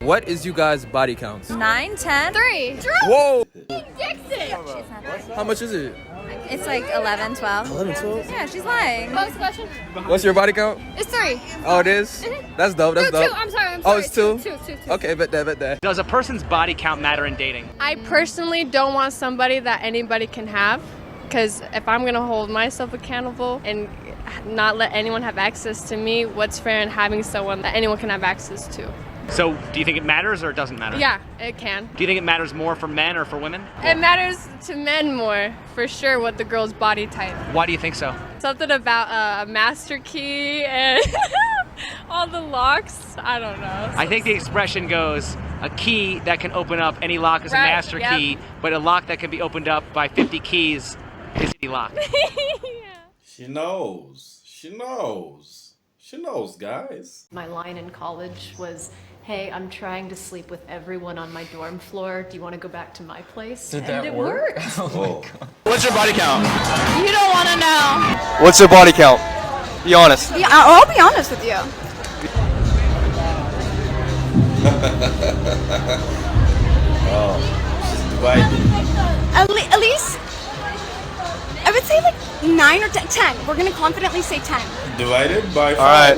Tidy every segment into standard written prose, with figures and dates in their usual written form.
What is you guys' body counts? 9, 10, 3. Whoa! Dixon! How much is it? It's like 11, 12. 11, 12? Yeah, she's lying. Post question. What's your body count? It's 3. Oh, it is? That's dope, that's No, dope. 2. I'm sorry. Oh, it's 2? Two. Okay, bet that. Does a person's body count matter in dating? I personally don't want somebody that anybody can have, because if I'm gonna hold myself accountable and not let anyone have access to me, what's fair in having someone that anyone can have access to? So, do you think it matters or it doesn't matter? Yeah, it can. Do you think it matters more for men or for women? It matters to men more, for sure, what the girl's body type. Why do you think so? Something about a master key and all the locks, I don't know. I think the expression goes, a key that can open up any lock is a Right, master yep. key, but a lock that can be opened up by 50 keys is a lock. She knows. She knows, guys. My line in college was, hey, I'm trying to sleep with everyone on my dorm floor. Do you want to go back to my place? Did and that it work? worked. Oh. What's your body count? You don't want to know. What's your body count? Be honest. Yeah, I'll be honest with you. She's divided. At least, I would say like 9 or 10. We're going to confidently say 10. Divided by 5. Alright.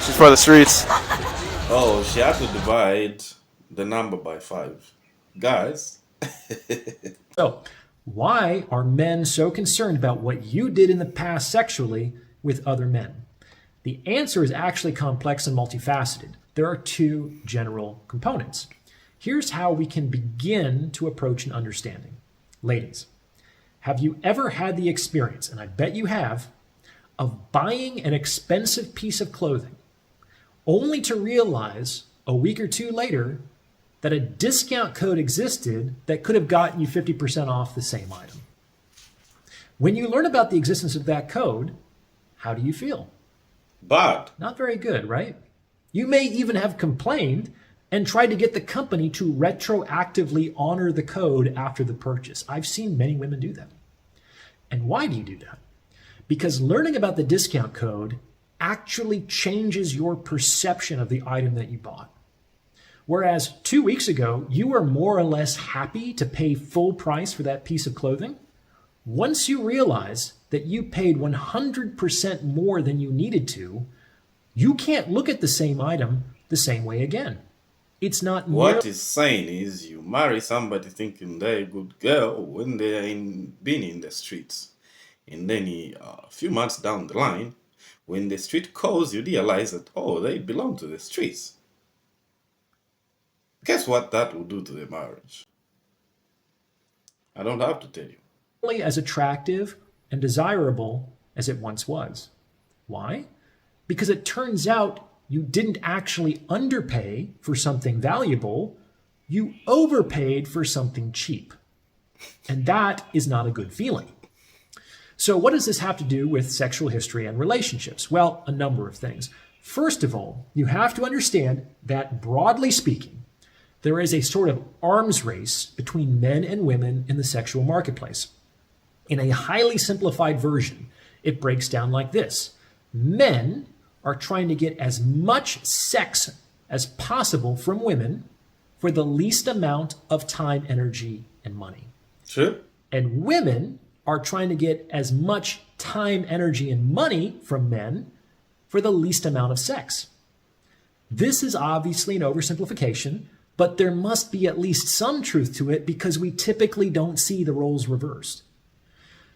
She's for the streets. Oh, she had to divide the number by 5. Guys. So, why are men so concerned about what you did in the past sexually with other men? The answer is actually complex and multifaceted. There are 2 general components. Here's how we can begin to approach an understanding. Ladies, have you ever had the experience, and I bet you have, of buying an expensive piece of clothing only to realize a week or 2 later that a discount code existed that could have gotten you 50% off the same item? When you learn about the existence of that code, how do you feel? Bad. Not very good, right? You may even have complained and tried to get the company to retroactively honor the code after the purchase. I've seen many women do that. And why do you do that? Because learning about the discount code actually changes your perception of the item that you bought. Whereas 2 weeks ago, you were more or less happy to pay full price for that piece of clothing, once you realize that you paid 100% more than you needed to, you can't look at the same item the same way again. It's not What he's saying is you marry somebody thinking they're a good girl when they are been in the streets. And then a few months down the line, when the street calls, you realize that, oh, they belong to the streets. Guess what that will do to the marriage? I don't have to tell you. nearly as attractive and desirable as it once was. Why? Because it turns out you didn't actually underpay for something valuable, you overpaid for something cheap. And that is not a good feeling. So what does this have to do with sexual history and relationships? Well, a number of things. First of all, you have to understand that broadly speaking, there is a sort of arms race between men and women in the sexual marketplace. In a highly simplified version, it breaks down like this. Men are trying to get as much sex as possible from women for the least amount of time, energy, and money. Sure. And women are trying to get as much time, energy, and money from men for the least amount of sex. This is obviously an oversimplification, but there must be at least some truth to it because we typically don't see the roles reversed.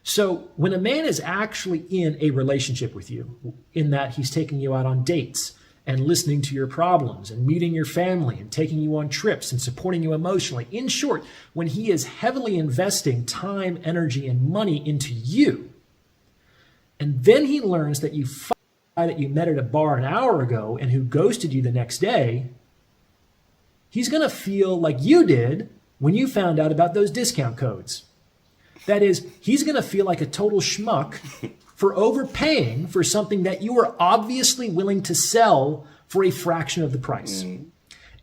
So when a man is actually in a relationship with you, in that he's taking you out on dates and listening to your problems and meeting your family and taking you on trips and supporting you emotionally, in short, when he is heavily investing time, energy, and money into you, and then he learns that you guy that you met at a bar an hour ago and who ghosted you the next day, he's going to feel like you did when you found out about those discount codes. That is, he's going to feel like a total schmuck for overpaying for something that you were obviously willing to sell for a fraction of the price.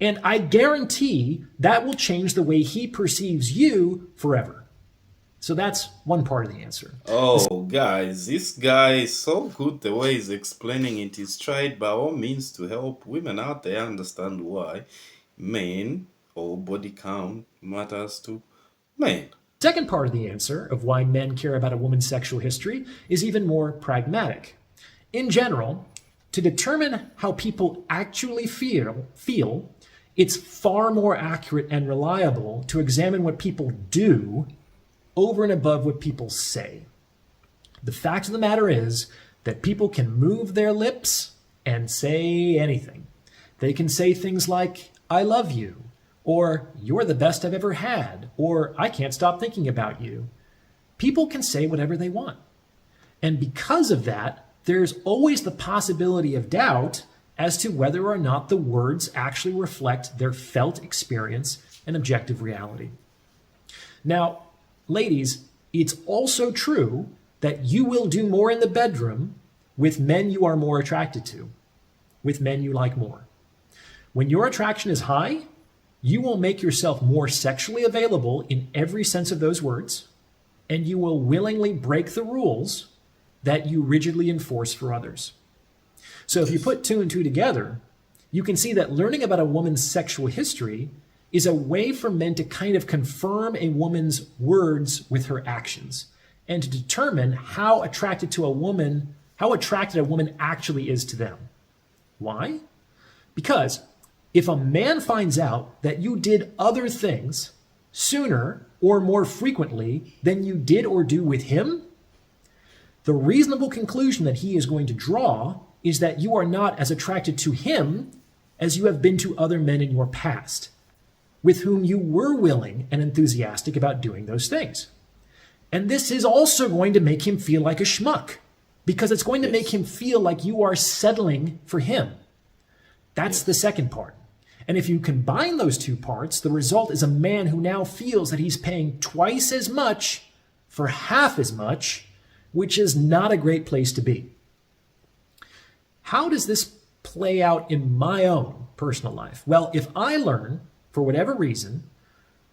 And I guarantee that will change the way he perceives you forever. So that's one part of the answer. Oh, guys, this guy is so good the way he's explaining it. He's tried by all means to help women out there understand why men or body count matters to men. Second part of the answer of why men care about a woman's sexual history is even more pragmatic. In general, to determine how people actually feel, it's far more accurate and reliable to examine what people do over and above what people say. The fact of the matter is that people can move their lips and say anything. They can say things like, I love you, or you're the best I've ever had, or I can't stop thinking about you. People can say whatever they want. And because of that, there's always the possibility of doubt as to whether or not the words actually reflect their felt experience and objective reality. Now, ladies, it's also true that you will do more in the bedroom with men you are more attracted to, with men you like more. When your attraction is high, you will make yourself more sexually available in every sense of those words, and you will willingly break the rules that you rigidly enforce for others. So if you put two and two together, you can see that learning about a woman's sexual history is a way for men to kind of confirm a woman's words with her actions and to determine how attracted a woman actually is to them. Why? Because if a man finds out that you did other things sooner or more frequently than you did or do with him, the reasonable conclusion that he is going to draw is that you are not as attracted to him as you have been to other men in your past, with whom you were willing and enthusiastic about doing those things. And this is also going to make him feel like a schmuck, because it's going to make him feel like you are settling for him. That's the second part. And if you combine those two parts, the result is a man who now feels that he's paying twice as much for half as much, which is not a great place to be. How does this play out in my own personal life? Well, if I learn, for whatever reason,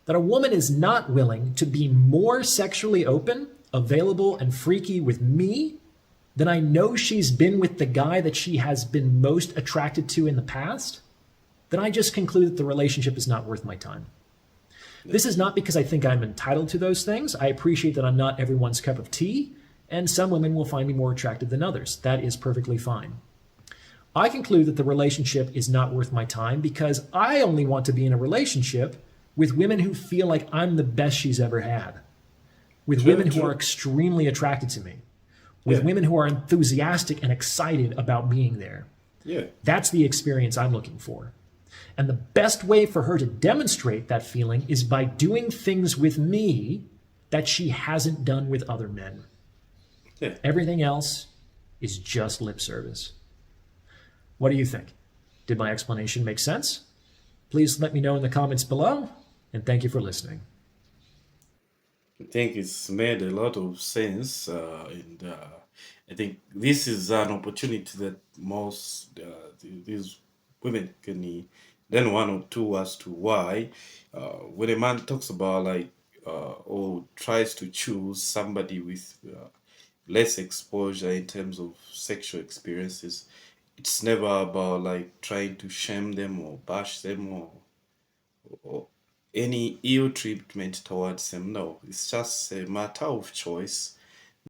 that a woman is not willing to be more sexually open, available, and freaky with me than I know she's been with the guy that she has been most attracted to in the past, then I just conclude that the relationship is not worth my time. This is not because I think I'm entitled to those things. I appreciate that I'm not everyone's cup of tea, and some women will find me more attractive than others. That is perfectly fine. I conclude that the relationship is not worth my time because I only want to be in a relationship with women who feel like I'm the best she's ever had, with women who are extremely attracted to me, with women who are enthusiastic and excited about being there. That's the experience I'm looking for. And the best way for her to demonstrate that feeling is by doing things with me that she hasn't done with other men. Everything else is just lip service. What do you think? Did my explanation make sense? Please let me know in the comments below, and thank you for listening. I think it's made a lot of sense, and I think this is an opportunity that most these women can learn one or two as to why when a man talks about or tries to choose somebody with less exposure in terms of sexual experiences, it's never about trying to shame them or bash them or any ill treatment towards them. No, it's just a matter of choice